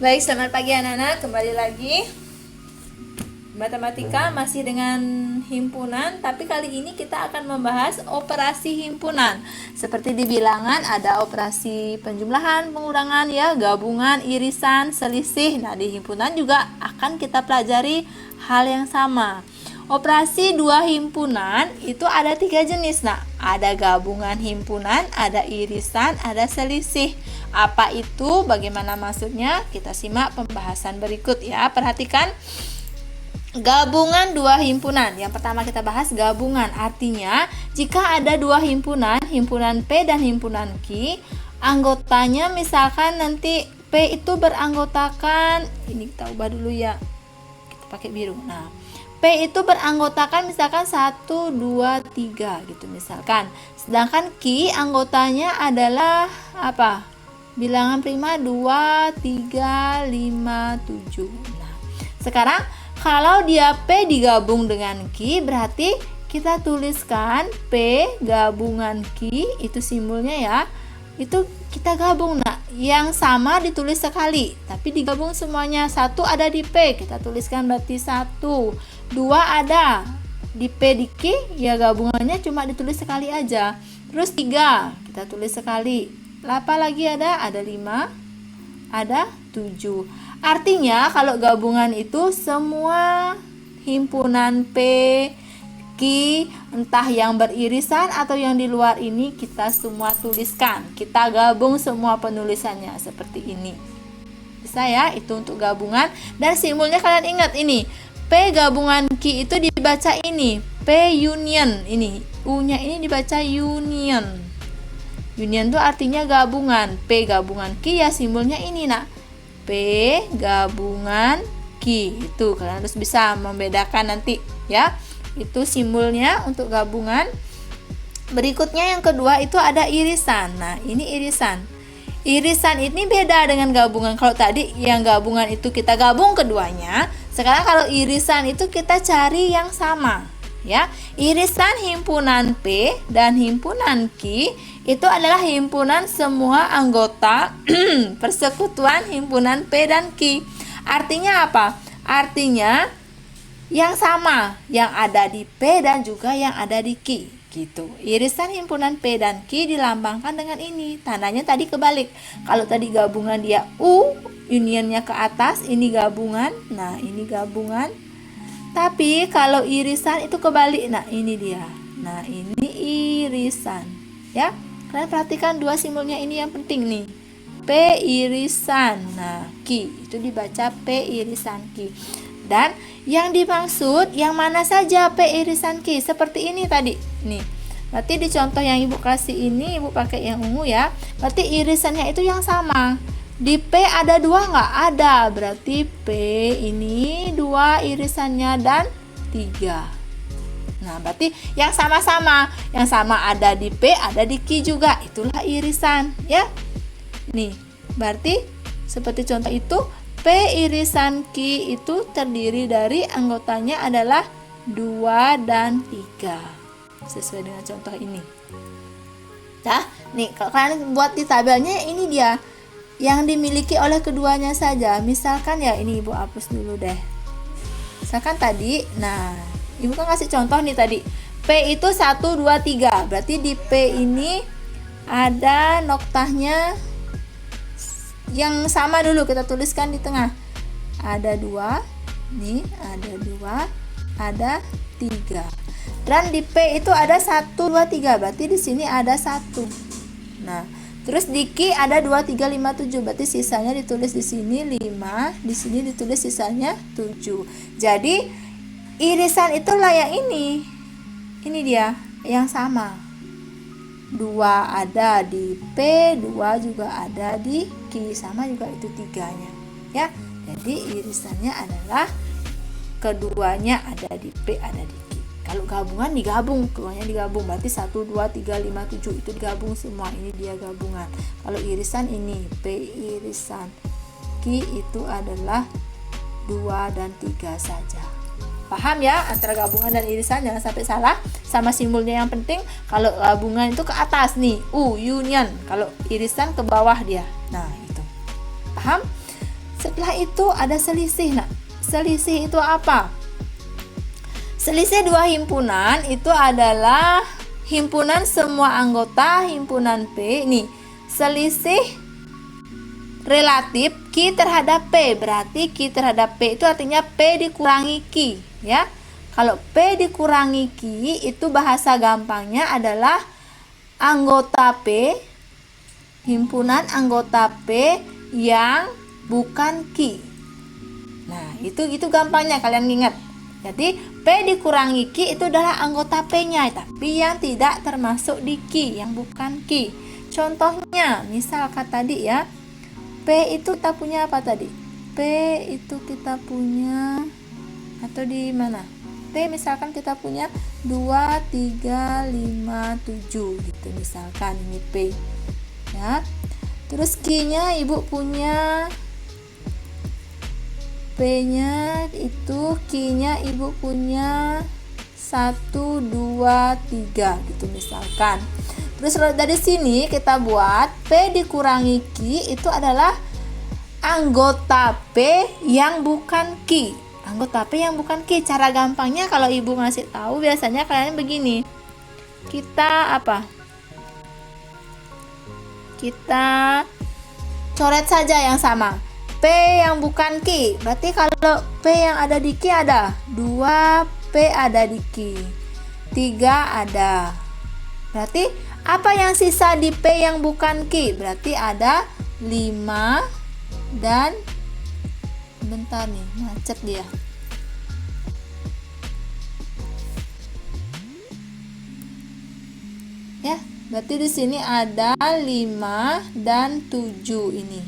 Baik, selamat pagi anak-anak. Kembali lagi matematika masih dengan himpunan, tapi kali ini kita akan membahas operasi himpunan. Seperti di bilangan ada operasi penjumlahan, pengurangan ya, gabungan, irisan, selisih. Nah, di himpunan juga akan kita pelajari hal yang sama. Operasi dua himpunan itu ada 3 jenis. Nah, ada gabungan himpunan, ada irisan, ada selisih. Apa itu? Bagaimana maksudnya? Kita simak pembahasan berikut ya. Perhatikan gabungan dua himpunan. Yang pertama kita bahas gabungan. Artinya, jika ada dua himpunan, himpunan P dan himpunan Q, anggotanya misalkan nanti P itu beranggotakan, ini kita ubah dulu ya. Kita pakai biru. Nah, P itu beranggotakan misalkan 1, 2, 3 gitu misalkan. Sedangkan Q anggotanya adalah apa? Bilangan prima 2, 3, 5, 7. Nah, sekarang kalau dia P digabung dengan Q, berarti kita tuliskan P gabungan Q, itu simbolnya ya. Itu kita gabung. Nah, yang sama ditulis sekali, tapi digabung semuanya. 1 ada di P, kita tuliskan berarti 1. 2 ada di P di Q, ya gabungannya cuma ditulis sekali aja. Terus 3 kita tulis sekali. Apa lagi ada? Ada 5, ada 7. Artinya kalau gabungan itu semua himpunan P, Q, entah yang beririsan atau yang di luar ini kita semua tuliskan. Kita gabung semua penulisannya seperti ini. Bisa ya, itu untuk gabungan. Dan simbolnya kalian ingat ini. P gabungan Q itu dibaca ini. P union ini. U-nya ini dibaca union. Union itu artinya gabungan. P gabungan Q ya simbolnya ini nak. P gabungan Q. Itu kalian harus bisa membedakan nanti ya. Itu simbolnya untuk gabungan. Berikutnya yang kedua itu ada irisan. Nah, ini irisan. Irisan ini beda dengan gabungan. Kalau tadi yang gabungan itu kita gabung keduanya, sekarang kalau irisan itu kita cari yang sama ya. Irisan himpunan P dan himpunan Q itu adalah himpunan semua anggota persekutuan himpunan P dan Q. Artinya apa? Artinya yang sama, yang ada di P dan juga yang ada di Q gitu. Irisan himpunan P dan Q dilambangkan dengan ini. Tandanya tadi kebalik. Kalau tadi gabungan dia U, unionnya ke atas, ini gabungan. Nah, ini gabungan. Tapi kalau irisan itu kebalik. Nah, ini dia. Nah, ini irisan. Ya. Kalian perhatikan dua simbolnya ini yang penting nih. P irisan. Nah, Q itu dibaca P irisan Q. Dan yang dimaksud yang mana saja P irisan Q? Seperti ini tadi. Nih. Berarti di contoh yang Ibu kasih ini, Ibu pakai yang ungu ya. Berarti irisannya itu yang sama. Di P ada 2 nggak? Ada. Berarti P ini 2 irisannya dan 3. Nah, berarti yang sama-sama. Yang sama ada di P, ada di Q juga. Itulah irisan ya. Nih, berarti seperti contoh itu P irisan Q itu terdiri dari anggotanya adalah 2 dan 3. Sesuai dengan contoh ini. Nah, nih kalau kalian buat di tabelnya ini dia yang dimiliki oleh keduanya saja. Misalkan ya ini Ibu hapus dulu deh. Misalkan tadi, nah, Ibu kan kasih contoh nih tadi. P itu 1, 2, 3. Berarti di P ini ada noktahnya yang sama dulu, kita tuliskan di tengah. Ada 2, nih ada 2, ada 3. Dan di P itu ada 1, 2, 3. Berarti di sini ada 1. Nah, terus di Q ada 2, 3, 5, 7. Berarti sisanya ditulis di sini 5, di sini ditulis sisanya 7. Jadi irisan itulah yang ini. Ini dia yang sama. 2 ada di P, 2 juga ada di Q, sama juga itu 3-nya ya. Jadi irisannya adalah keduanya ada di P, ada di Q. Kalau gabungan digabung, keduanya digabung, berarti 1, 2, 3, 5, 7 itu digabung semua. Ini dia gabungan. Kalau irisan ini P irisan Q itu adalah 2 dan 3 saja. Paham ya antara gabungan dan irisan, jangan sampai salah. Sama simbolnya yang penting. Kalau gabungan itu ke atas nih, U union. Kalau irisan ke bawah dia. Nah, itu. Paham? Setelah itu ada selisih. Nah, selisih itu apa? Selisih dua himpunan itu adalah himpunan semua anggota himpunan P. Nih, selisih relatif Q terhadap P. Berarti Q terhadap P itu artinya P dikurangi Q, ya. Kalau P dikurangi Q itu bahasa gampangnya adalah anggota P, himpunan anggota P yang bukan Q. Nah, itu gampangnya kalian ingat. Jadi P dikurangi Q itu adalah anggota P-nya, tapi yang tidak termasuk di Q, yang bukan Q. Contohnya, misalkan tadi ya, P itu kita punya apa tadi? P itu kita punya, atau di mana? P misalkan kita punya 2, 3, 5, 7 gitu misalkan, ini P ya. Terus Q-nya ibu punya, P-nya itu, Q-nya ibu punya 1, 2, 3 gitu misalkan. Terus dari sini kita buat P dikurangi Q itu adalah anggota P yang bukan Q. Anggota P yang bukan Q. Cara gampangnya kalau ibu ngasih tahu biasanya kalian begini. Kita apa? Kita coret saja yang sama. P yang bukan Q. Berarti kalau P yang ada di Q ada 2, P ada di Q. 3 ada. Berarti apa yang sisa di P yang bukan Q? Berarti ada 5 dan bentar nih, macet dia. Ya, berarti di sini ada 5 dan 7 ini.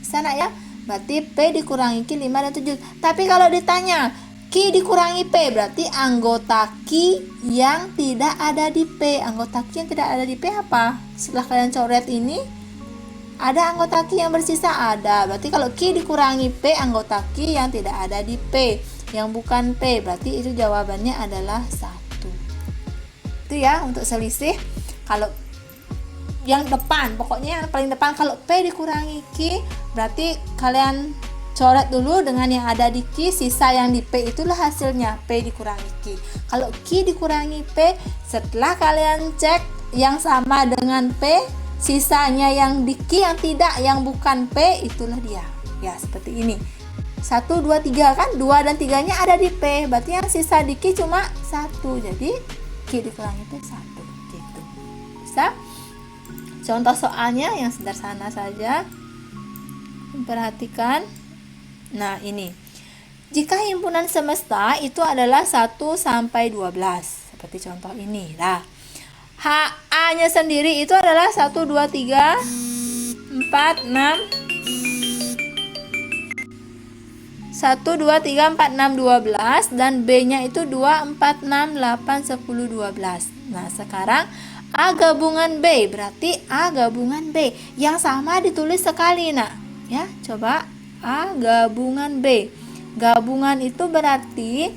Sana ya. Berarti P dikurangi Q 5 dan 7. Tapi kalau ditanya Q dikurangi P, berarti anggota Q yang tidak ada di P. Anggota Q yang tidak ada di P apa? Setelah kalian coret ini, ada anggota Q yang bersisa? Ada. Berarti kalau Q dikurangi P, anggota Q yang tidak ada di P, yang bukan P, berarti itu jawabannya adalah 1. Itu ya untuk selisih. Kalau yang depan, pokoknya yang paling depan, kalau P dikurangi Q, berarti kalian coret dulu dengan yang ada di Q, sisa yang di P itulah hasilnya, P dikurangi Q. Kalau Q dikurangi P, setelah kalian cek yang sama dengan P, sisanya yang di Q yang tidak, yang bukan P, itulah dia. Ya, seperti ini. 1, 2, 3 kan, 2 dan 3-nya ada di P, berarti yang sisa di Q cuma 1. Jadi Q dikurangi P 1 gitu. Bisa? Contoh soalnya yang sederhana saja. Perhatikan. Nah, ini. Jika himpunan semesta itu adalah 1 sampai 12, seperti contoh ini. Nah, HA-nya sendiri itu adalah 1, 2, 3, 4, 6 1, 2, 3, 4, 6, 12 dan B-nya itu 2, 4, 6, 8, 10, 12. Nah, sekarang A gabungan B, berarti A gabungan B yang sama ditulis sekali. Nah, ya, coba A gabungan B. Gabungan itu berarti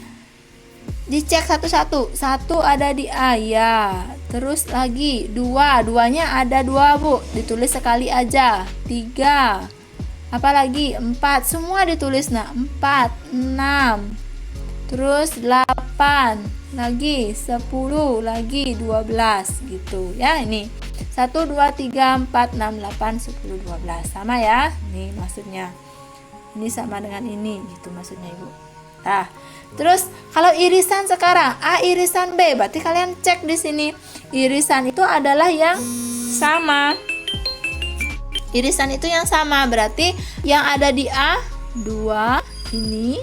dicek satu-satu. 1 ada di A, ya. Terus lagi 2, 2-nya ada 2, Bu. Ditulis sekali aja. 3. Apalagi 4, semua ditulis. Nah, 4, 6. Terus 8, lagi 10, lagi 12 gitu ya. Ini 1, 2, 3, 4, 6, 8, 10, 12. Sama ya. Nih maksudnya. Ini sama dengan ini gitu maksudnya, Ibu. Nah, terus kalau irisan sekarang A irisan B, berarti kalian cek di sini. Irisan itu adalah yang sama. Irisan itu yang sama, berarti yang ada di A 2 ini,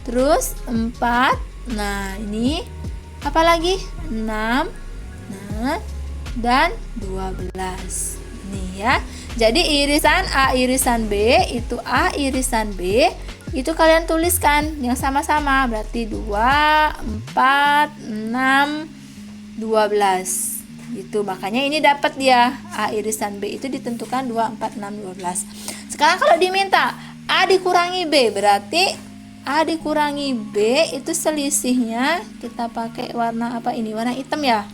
terus 4. Nah, ini apalagi 6. Nah, dan 12. Nih ya. Jadi irisan A irisan B itu A irisan B itu kalian tuliskan yang sama-sama, berarti 2, 4, 6, 12 gitu. Makanya ini dapat dia A irisan B itu ditentukan 2, 4, 6, 12. Sekarang kalau diminta A dikurangi B, berarti A dikurangi B itu selisihnya kita pakai warna apa ini? Warna hitam ya.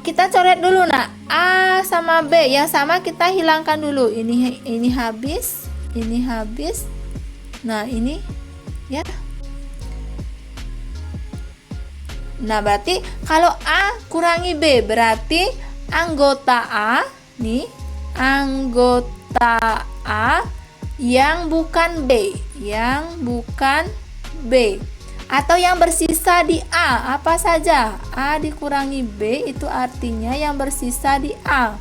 kita coret dulu nak. A sama B yang sama kita hilangkan dulu. Ini habis, ini habis. Nah, ini ya. Nah, berarti kalau A kurangi B berarti anggota A nih, anggota A yang bukan B, yang bukan B. Atau yang bersisa di A, apa saja? A dikurangi B itu artinya yang bersisa di A.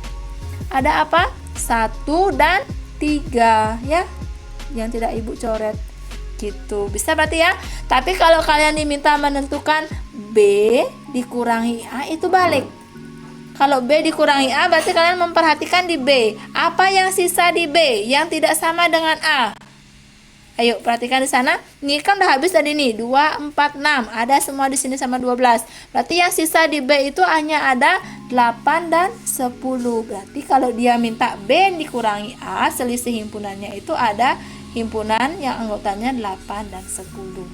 Ada apa? 1 dan 3 ya. Yang tidak Ibu coret. Gitu. Bisa berarti ya? Tapi kalau kalian diminta menentukan B dikurangi A itu balik. Kalau B dikurangi A berarti kalian memperhatikan di B. Apa yang sisa di B yang tidak sama dengan A? Ayo perhatikan di sana. Ini kan udah habis tadi nih. 2, 4, 6. Ada semua di sini sama 12. Berarti yang sisa di B itu hanya ada 8 dan 10. Berarti kalau dia minta B dikurangi A, selisih himpunannya itu ada himpunan yang anggotanya 8 dan 10.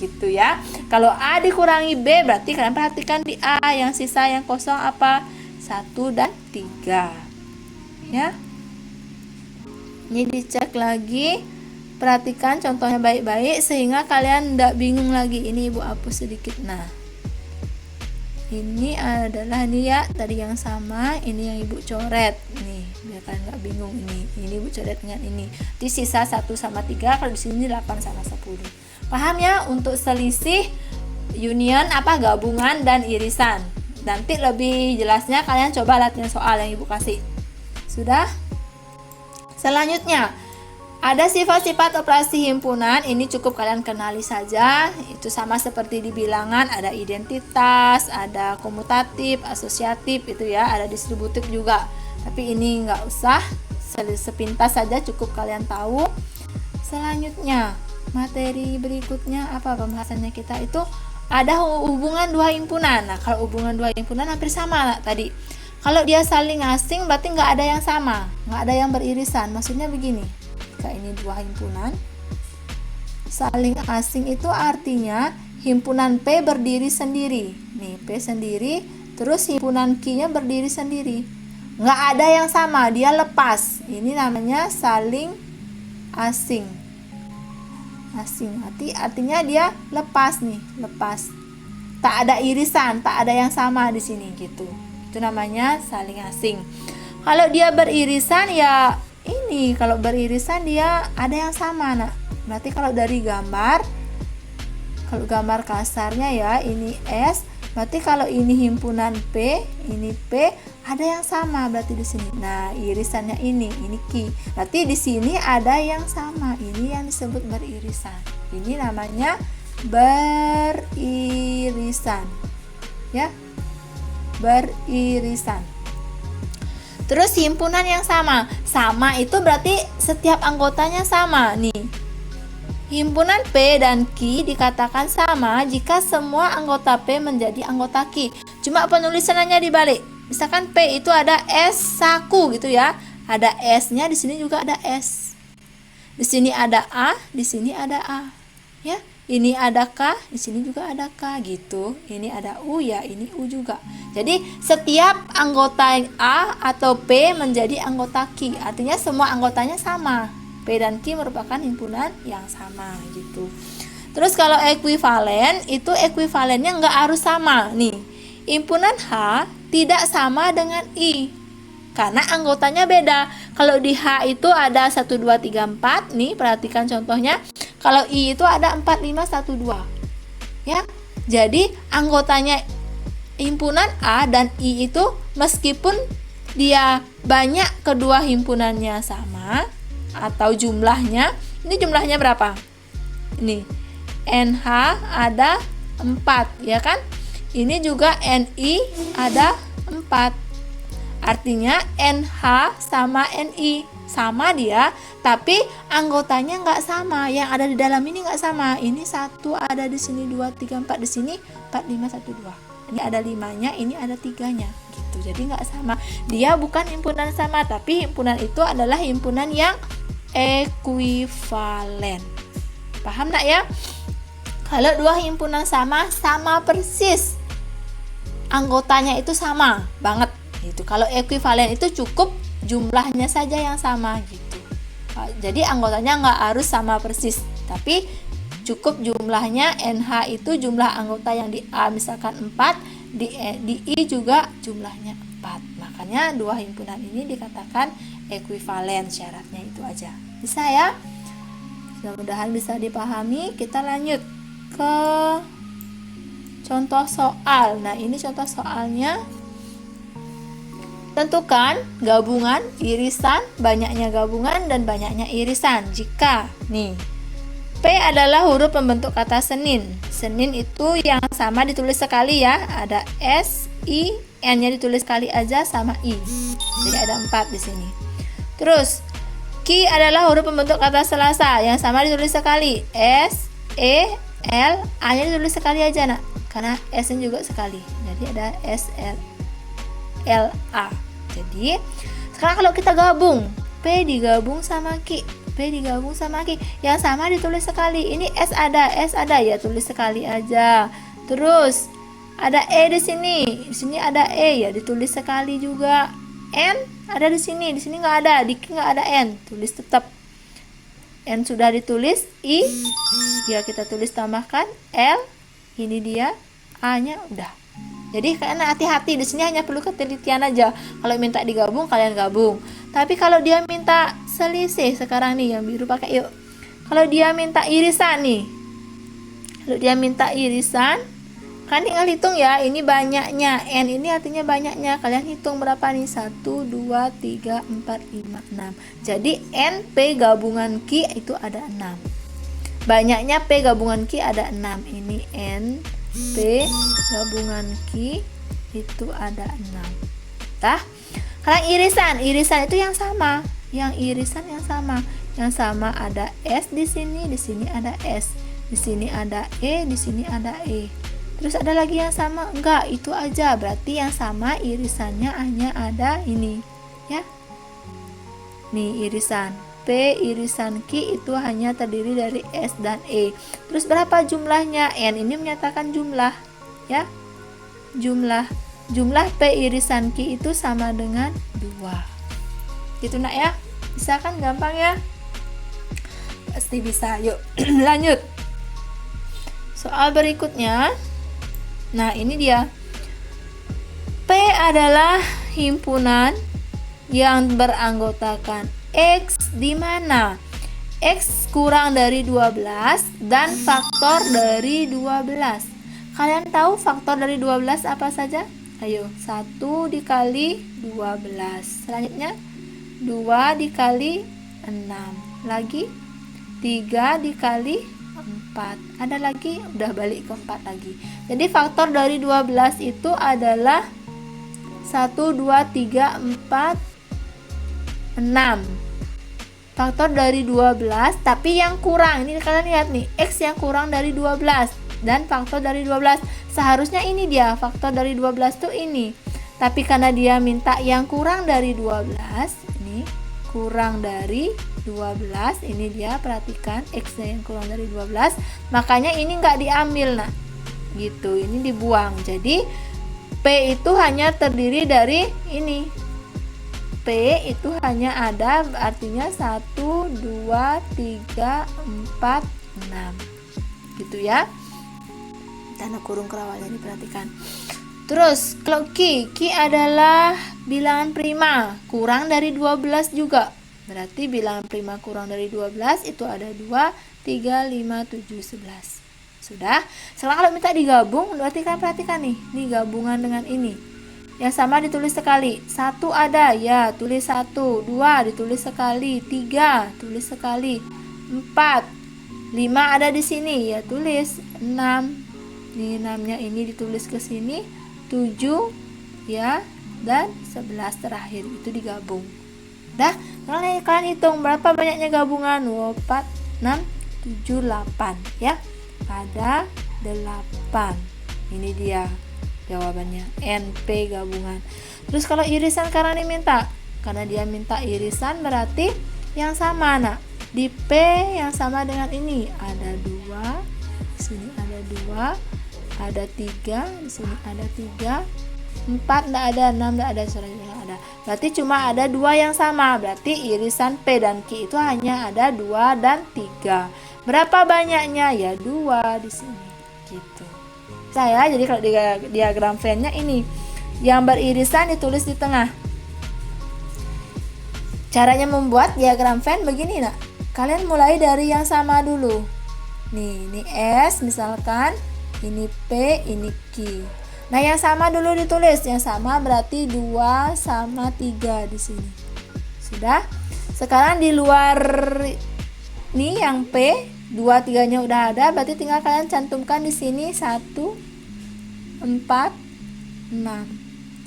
Gitu ya. Kalau A dikurangi B berarti kalian perhatikan di A yang sisa yang kosong apa? 1 dan 3. Ya. Ini dicek lagi. Perhatikan contohnya baik-baik sehingga kalian tidak bingung lagi. Ini Ibu hapus sedikit. Nah, ini adalah ini ya tadi yang sama, ini yang Ibu coret nih biar kalian nggak bingung. Ini Ibu coret dengan ini. Di sisa 1 sama 3, kalau di sini 8 sama 10. Paham ya untuk selisih union apa gabungan dan irisan. Nanti lebih jelasnya kalian coba latihan soal yang Ibu kasih. Sudah? Selanjutnya ada sifat-sifat operasi himpunan, ini cukup kalian kenali saja. Itu sama seperti di bilangan, ada identitas, ada komutatif, asosiatif, itu ya, ada distributif juga. Tapi ini nggak usah, sepintas saja cukup kalian tahu. Selanjutnya, materi berikutnya apa pembahasannya kita itu ada hubungan dua himpunan. Nah, kalau hubungan dua himpunan hampir sama lah tadi. Kalau dia saling asing berarti nggak ada yang sama, nggak ada yang beririsan. Maksudnya begini. Ini dua himpunan saling asing itu artinya himpunan P berdiri sendiri nih, P sendiri, terus himpunan Q nya berdiri sendiri, nggak ada yang sama, dia lepas. Ini namanya saling asing. Artinya dia lepas nih, lepas, tak ada irisan, tak ada yang sama di sini gitu. Itu namanya saling asing. Kalau dia beririsan ya ini, kalau beririsan dia ada yang sama nak. Berarti kalau dari gambar, kalau gambar kasarnya ya, ini S, berarti kalau ini himpunan P, ini P, ada yang sama berarti di sini. Nah, irisannya ini Q. Berarti di sini ada yang sama. Ini yang disebut beririsan. Ini namanya beririsan. Ya. Beririsan. Terus himpunan yang sama. Sama itu berarti setiap anggotanya sama nih. Himpunan P dan Q dikatakan sama jika semua anggota P menjadi anggota Q. Cuma penulisannya dibalik. Misalkan P itu ada S saku gitu ya. Ada S-nya, di sini juga ada S. Di sini ada A, di sini ada A. Ya. Ini ada K, di sini juga ada K gitu. Ini ada U ya, ini U juga. Jadi setiap anggota A atau P menjadi anggota Q. Artinya semua anggotanya sama. P dan Q merupakan himpunan yang sama gitu. Terus kalau ekuivalen, itu ekuivalennya nggak harus sama nih. Himpunan H tidak sama dengan I karena anggotanya beda. Kalau di H itu ada 1, 2, 3, 4 nih, perhatikan contohnya. Kalau I itu ada 4, 5, 1, 2 ya. Jadi anggotanya himpunan A dan I itu meskipun dia banyak kedua himpunannya sama atau jumlahnya, ini jumlahnya berapa? Ini NH ada 4 ya kan. Ini juga NI ada 4. Artinya NH sama NI sama dia, tapi anggotanya nggak sama. Yang ada di dalam ini nggak sama. Ini 1 ada di sini, 2, 3, 4 di sini, 4, 5, 1, 2. Ini ada 5-nya, ini ada 3-nya gitu. Jadi nggak sama. Dia bukan himpunan sama, tapi himpunan itu adalah himpunan yang ekuivalen. Paham nggak ya? Kalau dua himpunan sama, sama persis anggotanya itu sama banget gitu. Kalau ekuivalen itu cukup jumlahnya saja yang sama gitu. Jadi anggotanya nggak harus sama persis, tapi cukup jumlahnya. NH itu jumlah anggota yang di A misalkan 4, di I juga jumlahnya 4. Makanya dua himpunan ini dikatakan ekuivalen, syaratnya itu aja. Bisa ya? Mudah-mudahan bisa dipahami. Kita lanjut ke contoh soal. Nah, ini contoh soalnya. Tentukan gabungan, irisan, banyaknya gabungan, dan banyaknya irisan. Jika, nih, P adalah huruf pembentuk kata Senin. Senin itu yang sama ditulis sekali ya. Ada S, I, N-nya ditulis sekali aja sama I. Jadi ada 4 di sini. Terus, Ki adalah huruf pembentuk kata Selasa. Yang sama ditulis sekali. S, E, L, A-nya ditulis sekali aja, nak. Karena S-nya juga sekali. Jadi ada S, L, A. Jadi sekarang kalau kita gabung, P digabung sama Q, P digabung sama Q, yang sama ditulis sekali. Ini S ada ya, tulis sekali aja. Terus ada E di sini ada E ya, ditulis sekali juga. N ada di sini nggak ada, di Q nggak ada N, tulis tetap. N sudah ditulis, I ya kita tulis tambahkan, L ini dia, A-nya udah. Jadi karena hati-hati di sini hanya perlu ketelitian aja. Kalau minta digabung kalian gabung. Tapi kalau dia minta selisih, sekarang nih yang biru pakai yuk. Kalau dia minta irisan nih. Kalau dia minta irisan, kan tinggal hitung ya, ini banyaknya. N ini artinya banyaknya. Kalian hitung berapa nih? 1 2 3 4 5 6. Jadi N P gabungan Q itu ada 6. Banyaknya P gabungan Q ada 6. Ini N P gabungan Q itu ada 6. Tah? Kalau irisan itu yang sama. Yang irisan yang sama. Yang sama ada S di sini ada S. Di sini ada E, di sini ada E. Terus ada lagi yang sama? Enggak, itu aja. Berarti yang sama irisannya hanya ada ini, ya. Nih irisan P irisan Q itu hanya terdiri dari S dan E. Terus berapa jumlahnya? N ini menyatakan jumlah, ya. Jumlah P irisan Q itu sama dengan 2. Gitu nak ya? Bisa kan, gampang ya? Pasti bisa. Yuk lanjut. Soal berikutnya. Nah, ini dia. P adalah himpunan yang beranggotakan X di mana X kurang dari 12 dan faktor dari 12. Kalian tahu faktor dari 12 apa saja? Ayo, 1 dikali 12. Selanjutnya 2 dikali 6. Lagi 3 dikali 4. Ada lagi, udah balik ke 4 lagi. Jadi faktor dari 12 itu adalah 1 2 3 4 6. Faktor dari 12, tapi yang kurang, ini kalian lihat nih, X yang kurang dari 12 dan faktor dari 12. Seharusnya ini dia, faktor dari 12 tuh ini. Tapi karena dia minta yang kurang dari 12, ini kurang dari 12, ini dia, perhatikan X yang kurang dari 12, makanya ini nggak diambil, nah. Gitu, ini dibuang. Jadi P itu hanya terdiri dari ini. P itu hanya ada artinya 1 2 3 4 6. Gitu ya. Tanda kurung kerawalnya diperhatikan. Terus kalau Q adalah bilangan prima, kurang dari 12 juga. Berarti bilangan prima kurang dari 12 itu ada 2 3 5 7 11. Sudah. Sekarang kalau minta digabung, berarti kan perhatikan nih, ini gabungan dengan ini. Yang sama ditulis sekali. 1 ada, ya tulis 1. 2 ditulis sekali. 3 tulis sekali. 4 5 ada di sini, ya tulis 6. Ini 6-nya ini ditulis ke sini. 7 ya, dan 11 terakhir itu digabung. Dah, kalian hitung berapa banyaknya gabungan. 4 6 7 8 ya. Ada 8. Ini dia jawabannya, NP gabungan. Terus kalau irisan karena diminta, karena dia minta irisan berarti yang sama, nah di P yang sama dengan ini ada 2, sini ada 2, ada 3, di sini ada 3, 4 enggak ada, 6 enggak ada, selanjutnya enggak ada. Berarti cuma ada 2 yang sama. Berarti irisan P dan Q itu hanya ada 2 dan 3. Berapa banyaknya? Ya 2 di sini. Gitu. Saya jadi kalau di diagram Venn-nya ini yang beririsan ditulis di tengah. Caranya membuat diagram Venn begini nak. Kalian mulai dari yang sama dulu. Nih, ini S misalkan, ini P, ini Q. Nah, yang sama dulu ditulis. Yang sama berarti 2 sama 3 di sini. Sudah? Sekarang di luar nih yang P, 2, 3-nya udah ada, berarti tinggal kalian cantumkan di sini 1, 4, 6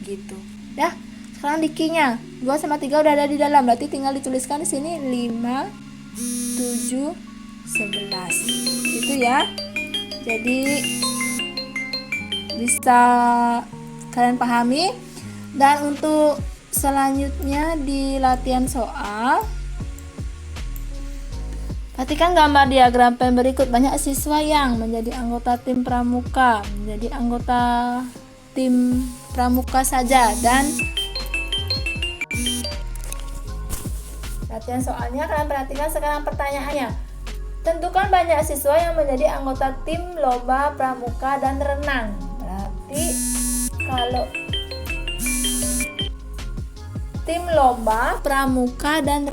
gitu. Dah. Sekarang di Q-nya 2 sama 3 udah ada di dalam, berarti tinggal dituliskan di sini 5, 7, 11. Itu ya. Jadi bisa kalian pahami. Dan untuk selanjutnya di latihan soal, perhatikan gambar diagram Venn berikut. Banyak siswa yang menjadi anggota tim pramuka, menjadi anggota tim pramuka saja. Dan latihan soalnya kalian perhatikan sekarang pertanyaannya. Tentukan banyak siswa yang menjadi anggota tim lomba pramuka dan renang. Berarti kalau tim lomba pramuka dan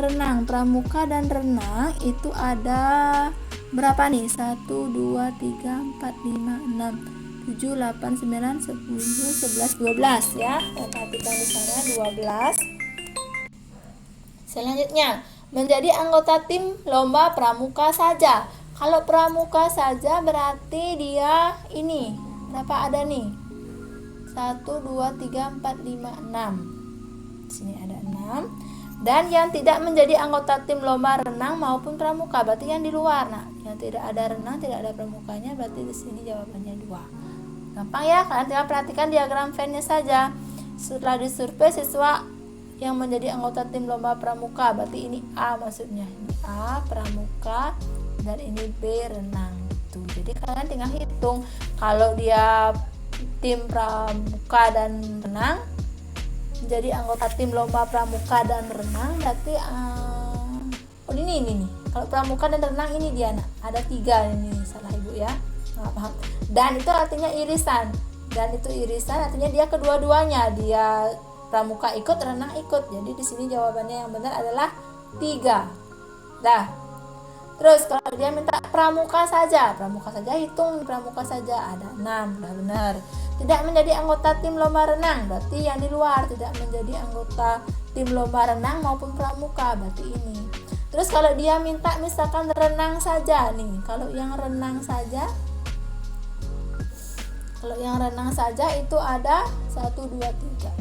renang itu ada berapa nih? 1, 2, 3, 4, 5, 6, 7, 8, 9, 10, 11, 12 ya. Dan perhatikan di sana 12. Selanjutnya, menjadi anggota tim lomba pramuka saja. Kalau pramuka saja berarti dia ini. Berapa ada nih? 1, 2, 3, 4, 5, 6. Di sini ada 6. Dan yang tidak menjadi anggota tim lomba renang maupun pramuka, berarti yang di luar. Nah, yang tidak ada renang, tidak ada pramukanya, berarti di sini jawabannya 2. Gampang ya, kalian tinggal perhatikan diagram Venn-nya saja. Setelah disurvei siswa yang menjadi anggota tim lomba pramuka, berarti ini A maksudnya. Ini A pramuka dan ini B renang. Tuh, jadi kalian tinggal hitung. Kalau dia tim pramuka dan renang, menjadi anggota tim lomba pramuka dan renang, berarti oh ini nih. Kalau pramuka dan renang ini dia nak. Ada 3 ini, salah ibu ya. Nggak paham. Dan itu artinya irisan. Dan itu irisan artinya dia kedua-duanya. Dia pramuka ikut, renang ikut. Jadi di sini jawabannya yang benar adalah 3. Dah. Terus kalau dia minta pramuka saja hitung pramuka saja ada 6, udah benar. Tidak menjadi anggota tim lomba renang, berarti yang di luar. Tidak menjadi anggota tim lomba renang maupun pramuka, berarti ini. Terus kalau dia minta misalkan renang saja nih, kalau yang renang saja itu ada 1, 2, 3.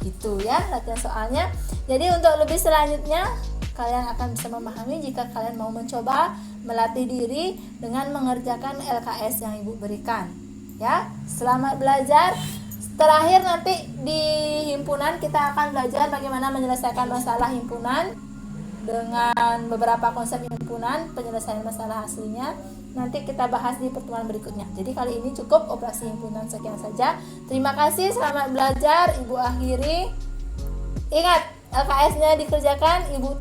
Gitu ya latihan soalnya. Jadi untuk lebih selanjutnya kalian akan bisa memahami jika kalian mau mencoba melatih diri dengan mengerjakan LKS yang ibu berikan ya. Selamat belajar. Terakhir nanti di himpunan kita akan belajar bagaimana menyelesaikan masalah himpunan dengan beberapa konsep himpunan, penyelesaian masalah aslinya. Nanti kita bahas di pertemuan berikutnya. Jadi kali ini cukup operasi himpunan sekian saja. Terima kasih, selamat belajar. Ibu akhiri. Ingat, LKS-nya dikerjakan, Ibu